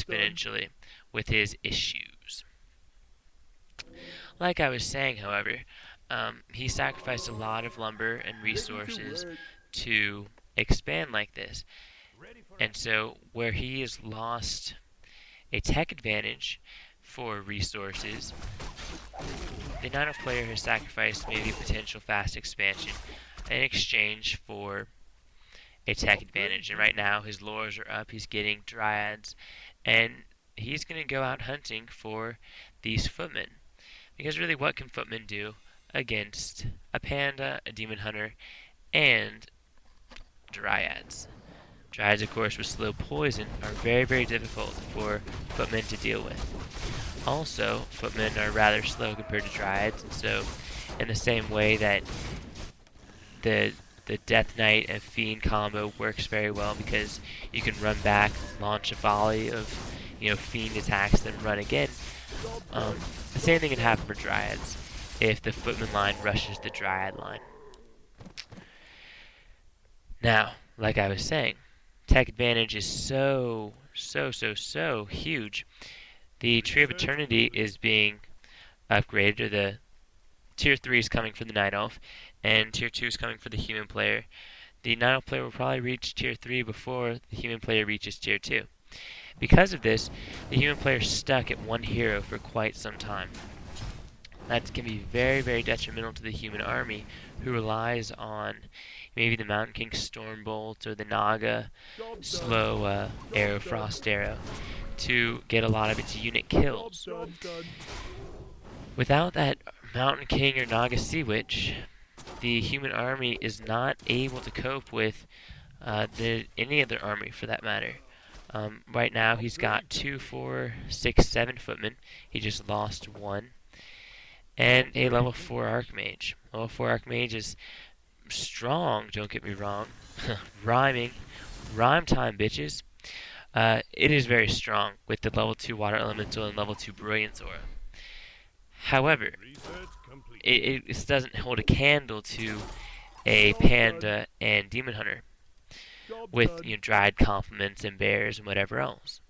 exponentially with his issues. Like I was saying, however, he sacrificed a lot of lumber and resources to expand like this. And so, where he has lost a tech advantage for resources, the Night Elf player has sacrificed maybe potential fast expansion in exchange for a tech advantage. And right now, his lures are up, he's getting dryads, and he's going to go out hunting for these footmen. Because really, what can footmen do against a panda, a demon hunter, and dryads? Dryads, of course, with slow poison are very, very difficult for footmen to deal with. Also, footmen are rather slow compared to dryads, and so in the same way that the Death Knight and Fiend combo works very well because you can run back, launch a volley of Fiend attacks, then run again. The same thing can happen for dryads if the footman line rushes the dryad line. Now, like I was saying, tech advantage is so huge. The Tree of Eternity is being upgraded, or the Tier 3 is coming for the Night Elf, and Tier 2 is coming for the human player. The Night Elf player will probably reach Tier 3 before the human player reaches Tier 2. Because of this, the human player is stuck at one hero for quite some time. That can be very, very detrimental to the human army, who relies on maybe the Mountain King Stormbolt or the Naga slow Arrow Frost Arrow to get a lot of its unit kills. Without that Mountain King or Naga Sea Witch, the human army is not able to cope with any other army for that matter. Right now he's got 2, 4, 6, 7 footmen. He just lost 1. And a level 4 Archmage. Level 4 Archmage is strong, don't get me wrong. Rhyming. Rhyme time, bitches. It is very strong with the level 2 Water Elemental and level 2 Brilliance Aura. However, it doesn't hold a candle to a Panda and Demon Hunter with Dryad complements and bears and whatever else.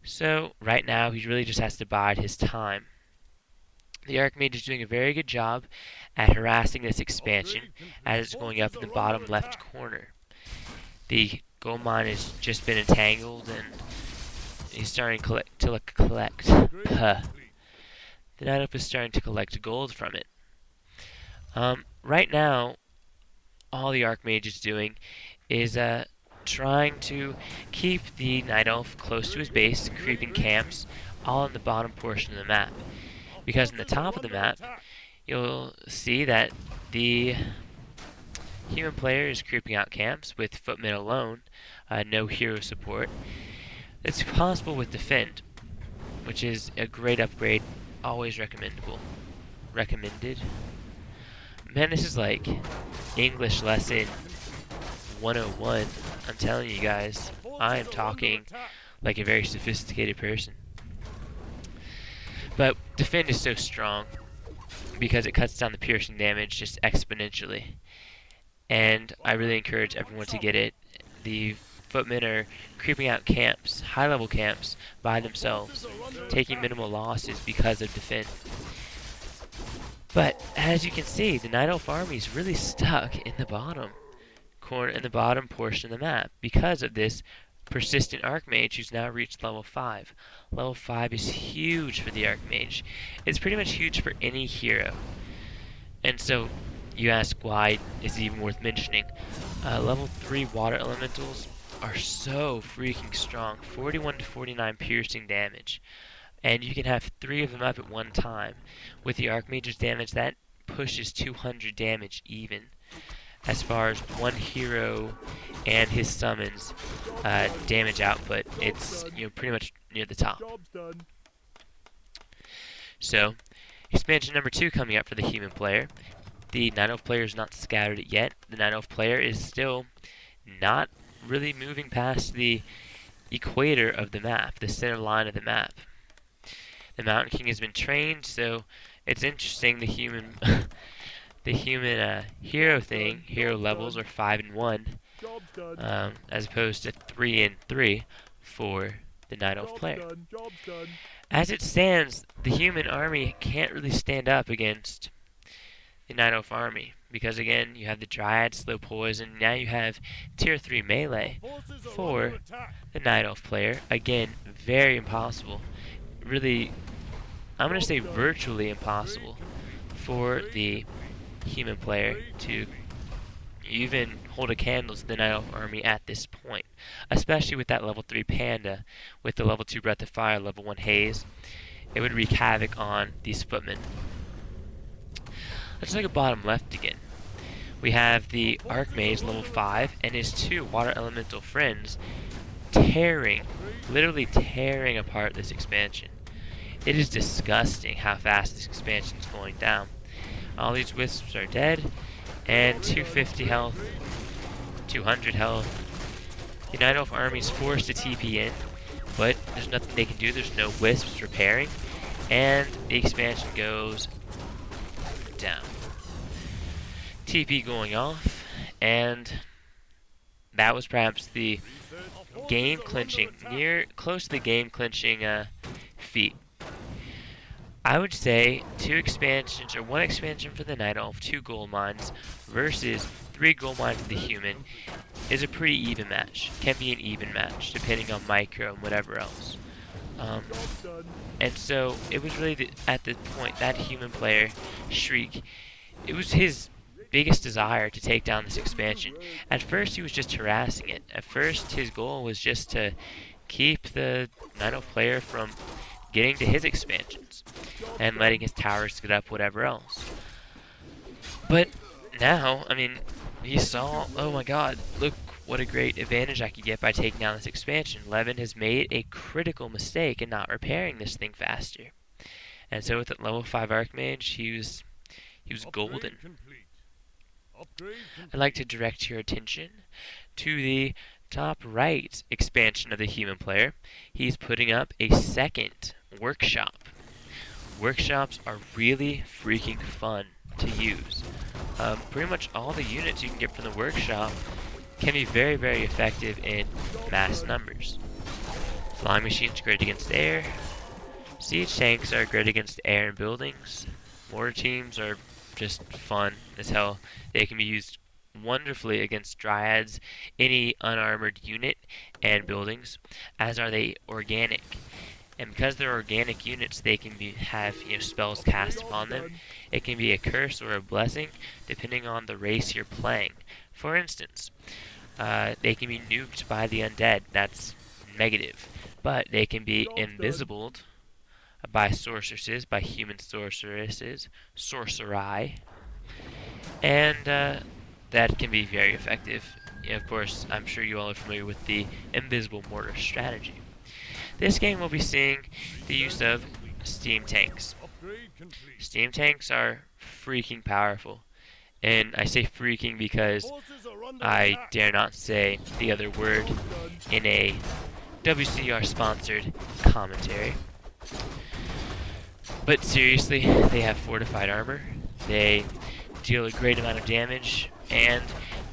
So right now he really just has to bide his time. The Archmage is doing a very good job at harassing this expansion as it's going up in the bottom left corner. The gold mine has just been entangled and he's starting to collect. The Night Elf is starting to collect gold from it. Right now, all the Archmage is doing is trying to keep the Night Elf close to his base, creeping camps, all in the bottom portion of the map. Because in the top of the map, you'll see that the human player is creeping out camps with footmen alone, no hero support. It's possible with Defend, which is a great upgrade, always recommended. Man, this is like English lesson 101. I'm telling you guys, I am talking like a very sophisticated person. But Defend is so strong because it cuts down the piercing damage just exponentially. And I really encourage everyone to get it. The footmen are creeping out camps, high-level camps, by themselves, taking minimal losses because of Defend. But as you can see, the Night Elf army is really stuck in the bottom corner, in the bottom portion of the map, because of this persistent Archmage who's now reached level 5. Level 5 is huge for the Archmage. It's pretty much huge for any hero. And so, you ask why is it even worth mentioning. Level 3 Water Elementals are so freaking strong. 41 to 49 piercing damage. And you can have 3 of them up at one time. With the Archmage's damage, that pushes 200 damage even. As far as one hero and his summons damage output, it's pretty much near the top. So, expansion number 2 coming up for the human player. The Night Elf player is not scattered it yet. The Night Elf player is still not really moving past the equator of the map, the center line of the map. The Mountain King has been trained, so it's interesting. The human hero levels are 5 and 1, as opposed to 3 and 3 for the Night Elf player. As it stands, the human army can't really stand up against the Night Elf army, because again, you have the Dryad, slow poison, now you have tier 3 melee for the Night Elf player. Again, very impossible. Really, I'm going to say virtually impossible for the human player to even hold a candle to the Night Elf army at this point, especially with that level 3 Panda, with the level 2 Breath of Fire, level 1 Haze. It would wreak havoc on these footmen. Let's look at bottom left again. We have the Archmage level 5 and his 2 water elemental friends literally tearing apart this expansion. It is disgusting how fast this expansion is going down. All these wisps are dead, and 250 health, 200 health. The Night Elf army is forced to TP in, but there's nothing they can do. There's no wisps repairing, and the expansion goes down. TP going off, and that was perhaps the game clinching, close to the game clinching feat. I would say 2 expansions, or 1 expansion for the Night Elf, 2 gold mines, versus 3 gold mines for the human is a pretty even match. Can be an even match, depending on micro and whatever else. And so, it was really at the point, that human player, Shriek, it was his biggest desire to take down this expansion. At first, he was just harassing it. At first, his goal was just to keep the Night Elf player from getting to his expansions and letting his towers get up, whatever else. But now, I mean, he saw, oh my god, look what a great advantage I could get by taking down this expansion. Levin has made a critical mistake in not repairing this thing faster. And so with that level 5 Archmage, he was golden. I'd like to direct your attention to the top right expansion of the human player. He's putting up a second workshop. Workshops are really freaking fun to use. Pretty much all the units you can get from the workshop can be very, very effective in mass numbers. Flying machines great against air. Siege tanks are great against air and buildings. Mortar teams are just fun as hell. They can be used wonderfully against Dryads, any unarmored unit, and buildings, as are they organic. And because they're organic units, they can have spells cast upon them. It can be a curse or a blessing, depending on the race you're playing. For instance, they can be nuked by the undead. That's negative. But they can be invisibled by sorceresses, by human sorceresses, sorcerai, and that can be very effective. Of course, I'm sure you all are familiar with the invisible mortar strategy. This game will be seeing the use of steam tanks. Steam tanks are freaking powerful. And I say freaking because I dare not say the other word in a WCR sponsored commentary. But seriously, they have fortified armor. They deal a great amount of damage, and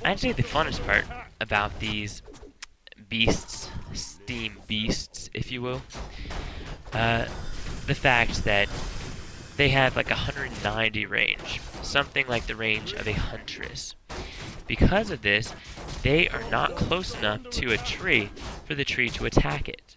I'd say the funnest part about these beasts, steam beasts, if you will, the fact that they have like 190 range, something like the range of a huntress. Because of this, they are not close enough to a tree for the tree to attack it.